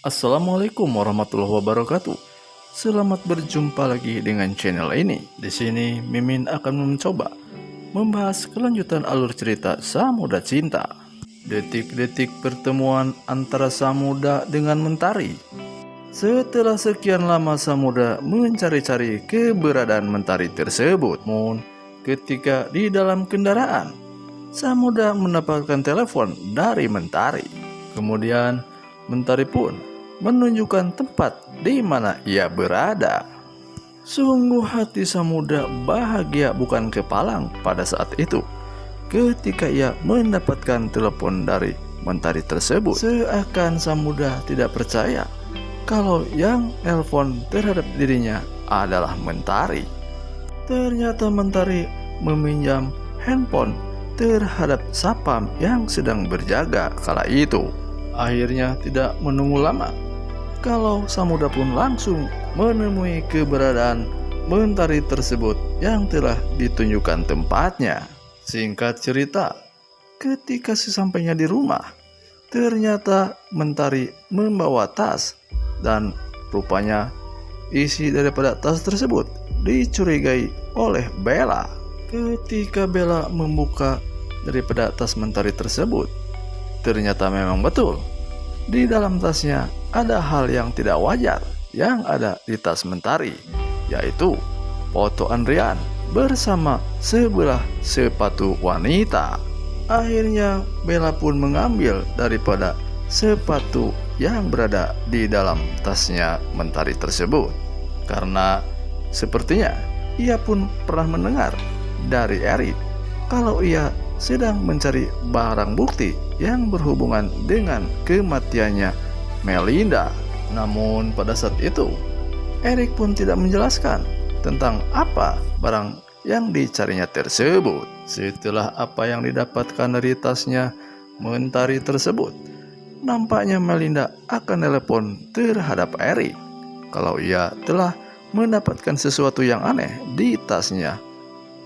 Assalamualaikum warahmatullahi wabarakatuh. Selamat berjumpa lagi dengan channel ini. Di sini Mimin akan mencoba membahas kelanjutan alur cerita Samudra Cinta. Detik-detik pertemuan antara Samudra dengan Mentari. Setelah sekian lama Samudra mencari-cari keberadaan Mentari tersebut, namun ketika di dalam kendaraan, Samudra mendapatkan telepon dari Mentari. Kemudian Mentari pun menunjukkan tempat di mana ia berada. Sungguh hati Samudra bahagia bukan kepalang pada saat itu ketika ia mendapatkan telepon dari Mentari tersebut. Seakan Samudra tidak percaya kalau yang nelpon terhadap dirinya adalah Mentari. Ternyata Mentari meminjam handphone terhadap Sapam yang sedang berjaga kala itu. Akhirnya tidak menunggu lama, kalau Samudra pun langsung menemui keberadaan Mentari tersebut yang telah ditunjukkan tempatnya. Singkat cerita, ketika sesampainya di rumah, ternyata Mentari membawa tas dan rupanya isi daripada tas tersebut dicurigai oleh Bella. Ketika Bella membuka daripada tas Mentari tersebut, ternyata memang betul di dalam tasnya ada hal yang tidak wajar yang ada di tas Mentari, yaitu foto Andrian bersama sebelah sepatu wanita. Akhirnya Bella pun mengambil daripada sepatu yang berada di dalam tasnya Mentari tersebut, karena sepertinya ia pun pernah mendengar dari Erik kalau ia sedang mencari barang bukti yang berhubungan dengan kematiannya Melinda. Namun pada saat itu Erik pun tidak menjelaskan tentang apa barang yang dicarinya tersebut. Setelah apa yang didapatkan dari tasnya Mentari tersebut, nampaknya Melinda akan telepon terhadap Erik kalau ia telah mendapatkan sesuatu yang aneh di tasnya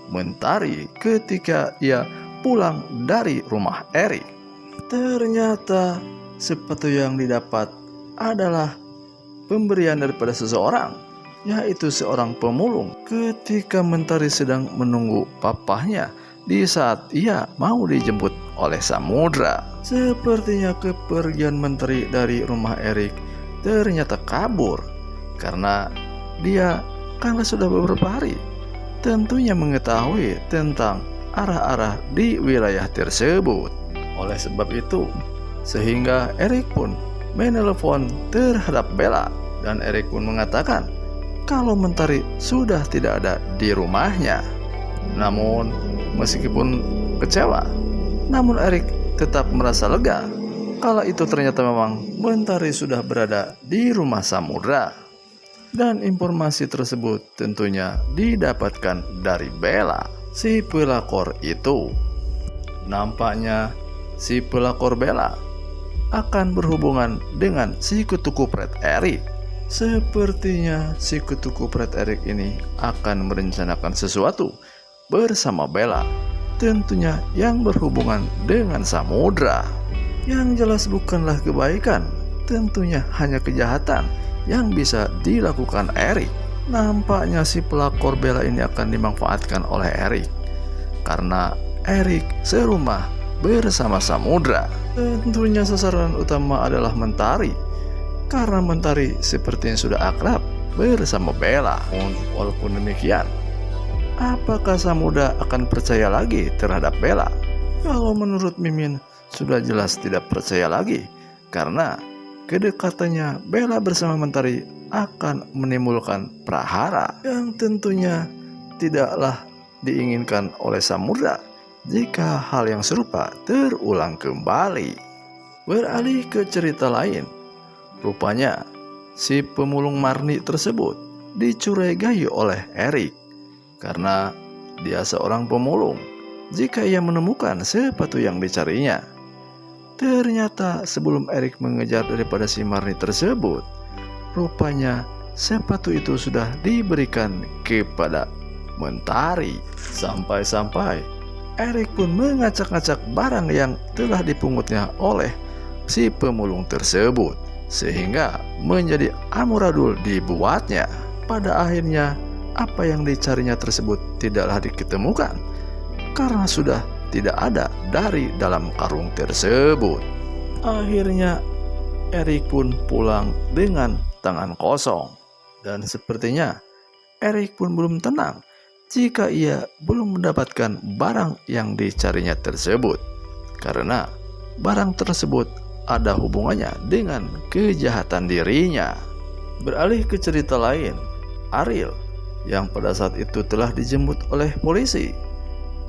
Mentari ketika ia pulang dari rumah Erik. Ternyata sepatu yang didapat adalah pemberian daripada seseorang, yaitu seorang pemulung ketika Mentari sedang menunggu papahnya di saat ia mau dijemput oleh Samudra. Sepertinya kepergian Mentari dari rumah Erik ternyata kabur karena dia karena sudah beberapa hari tentunya mengetahui tentang arah-arah di wilayah tersebut. Oleh sebab itu, sehingga Erik pun menelepon terhadap Bella, dan Erik pun mengatakan kalau Mentari sudah tidak ada di rumahnya. Namun meskipun kecewa, namun Erik tetap merasa lega kala itu ternyata memang Mentari sudah berada di rumah Samudra. Dan informasi tersebut tentunya didapatkan dari Bella, si pelakor itu. Nampaknya si pelakor Bella akan berhubungan dengan si kutu kupret Erik. Sepertinya si kutu kupret Erik ini akan merencanakan sesuatu bersama Bella, tentunya yang berhubungan dengan Samudra. Yang jelas bukanlah kebaikan, tentunya hanya kejahatan yang bisa dilakukan Erik. Nampaknya si pelakor Bella ini akan dimanfaatkan oleh Erik karena Erik serumah bersama Samudra. Tentunya sasaran utama adalah Mentari, karena Mentari sepertinya sudah akrab bersama Bella. Walaupun demikian, apakah Samudra akan percaya lagi terhadap Bella? Kalau menurut Mimin sudah jelas tidak percaya lagi, karena kedekatannya Bella bersama Mentari akan menimbulkan prahara yang tentunya tidaklah diinginkan oleh Samudra jika hal yang serupa terulang kembali. Beralih ke cerita lain, rupanya si pemulung Marni tersebut dicurigai oleh Erik karena dia seorang pemulung. Jika ia menemukan sepatu yang dicarinya, ternyata sebelum Erik mengejar daripada si Marni tersebut, rupanya sepatu itu sudah diberikan kepada Mentari. Sampai-sampai Erik pun mengacak-acak barang yang telah dipungutnya oleh si pemulung tersebut. sehingga menjadi amburadul dibuatnya. Pada akhirnya apa yang dicarinya tersebut tidaklah diketemukan karena sudah tidak ada dari dalam karung tersebut. Akhirnya Erik pun pulang dengan tangan kosong, dan sepertinya Erik pun belum tenang jika ia belum mendapatkan barang yang dicarinya tersebut, karena barang tersebut ada hubungannya dengan kejahatan dirinya. Beralih ke cerita lain, Ariel yang pada saat itu telah dijemput oleh polisi.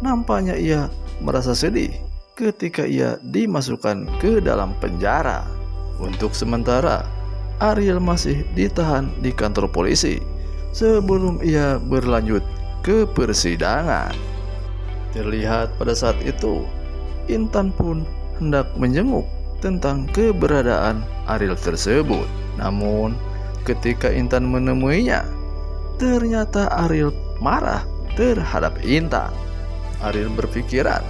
Nampaknya ia merasa sedih ketika ia dimasukkan ke dalam penjara. Untuk sementara, Ariel masih ditahan di kantor polisi sebelum ia berlanjut ke persidangan. Terlihat pada saat itu, Intan pun hendak menjenguk tentang keberadaan Ariel tersebut. Namun, ketika Intan menemuinya, ternyata Ariel marah terhadap Intan. Ariel berpikiran,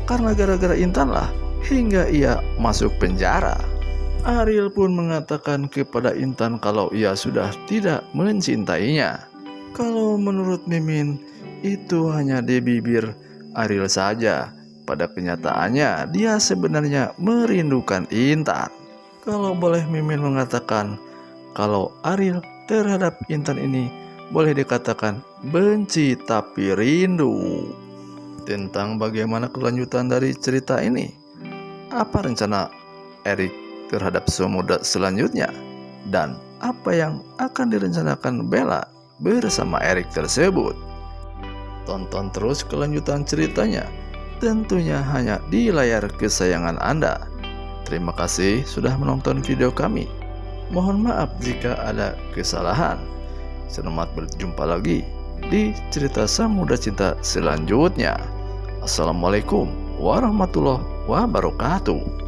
karena gara-gara Intan lah hingga ia masuk penjara. Ariel pun mengatakan kepada Intan kalau ia sudah tidak mencintainya. Kalau menurut Mimin, itu hanya di bibir Ariel saja. Pada kenyataannya, dia sebenarnya merindukan Intan. Kalau boleh Mimin mengatakan, kalau Ariel terhadap Intan ini boleh dikatakan benci tapi rindu. Tentang bagaimana kelanjutan dari cerita ini, apa rencana Erik terhadap Semuda selanjutnya, dan apa yang akan direncanakan Bella bersama Erik tersebut? Tonton terus kelanjutan ceritanya, tentunya hanya di layar kesayangan Anda. Terima kasih sudah menonton video kami. Mohon maaf jika ada kesalahan. Selamat berjumpa lagi di cerita Samudra Cinta selanjutnya. Assalamualaikum warahmatullahi wabarakatuh.